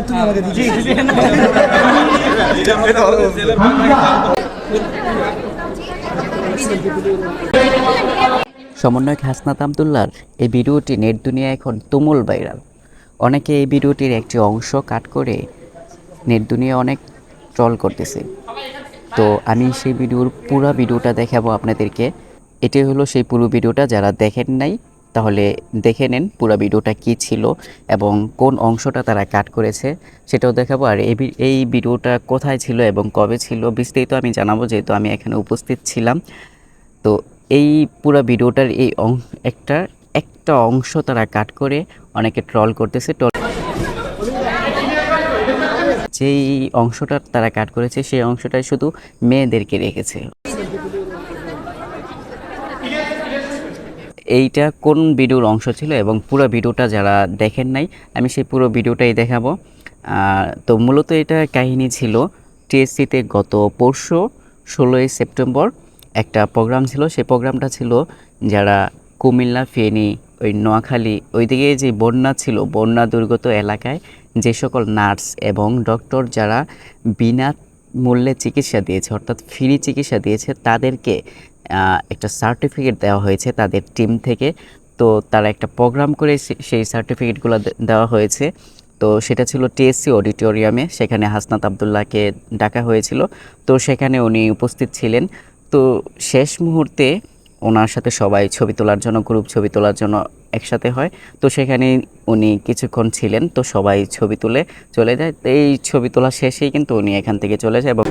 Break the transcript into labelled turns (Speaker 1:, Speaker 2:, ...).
Speaker 1: তুমি আমাকে দিচ্ছি
Speaker 2: সমন্বয়ক হাসনাত আবদুল্লাহর এই ভিডিওটি নেট দুনিয়ায় এখন তুমুল ভাইরাল। অনেকে এই ভিডিওটির একটি অংশ কাট করে নেট দুনিয়া অনেক ট্রল করতেছে। তো আমি সেই পুরো ভিডিওটা দেখাবো আপনাদেরকে। এটাই হলো সেই পুরো ভিডিওটা, যারা দেখেন নাই তাহলে দেখে নেন পুরো ভিডিওটা কী ছিল এবং কোন অংশটা তারা কাট করেছে সেটাও দেখাবো। আর এই ভিডিওটা কোথায় ছিল এবং কবে ছিল বিস্তারিত আমি জানাবো, যেহেতু আমি এখানে উপস্থিত ছিলাম। তো এই পুরো ভিডিওটার এই একটা অংশ তারা কাট করে অনেকে ট্রল করতেছে। যেই অংশটা তারা কাট করেছে সেই অংশটাই শুধু মেয়েদেরকে রেখেছে। এইটা কোন ভিডিওর অংশ ছিল এবং পুরো ভিডিওটা যারা দেখেন নাই আমি সেই পুরো ভিডিওটাই দেখাবো। তো মূলত এটা কাহিনী ছিল টিএসসিতে গত পরশু 16ই সেপ্টেম্বর একটা প্রোগ্রাম ছিল। সেই প্রোগ্রামটা ছিল যারা কুমিল্লা, ফেনী, ওই নোয়াখালী ওইদিকে যে বন্যা ছিল, বন্যা দুর্গত এলাকায় যে সকল নার্স এবং ডক্টর যারা বিনা মূল্যে চিকিৎসা দিয়েছে, অর্থাৎ ফ্রি চিকিৎসা দিয়েছে, তাদেরকে একটা সার্টিফিকেট দেওয়া হয়েছে তাদের টিম থেকে। তো তারা একটা প্রোগ্রাম করে সেই সার্টিফিকেটগুলো দেওয়া হয়েছে। তো সেটা ছিল টিএসসি অডিটোরিয়ামে, সেখানে হাসনাত আবদুল্লাহকে ডাকা হয়েছিল। তো সেখানে উনি উপস্থিত ছিলেন। তো শেষ মুহূর্তে ওনার সাথে সবাই ছবি তোলার জন্য, গ্রুপ ছবি তোলার জন্য একসাথে হয়। তো সেখানে উনি কিছুক্ষণ ছিলেন, তো সবাই ছবি তুলে চলে যায়। তো এই ছবি তোলা শেষেই কিন্তু উনি এখান থেকে চলে যায় এবং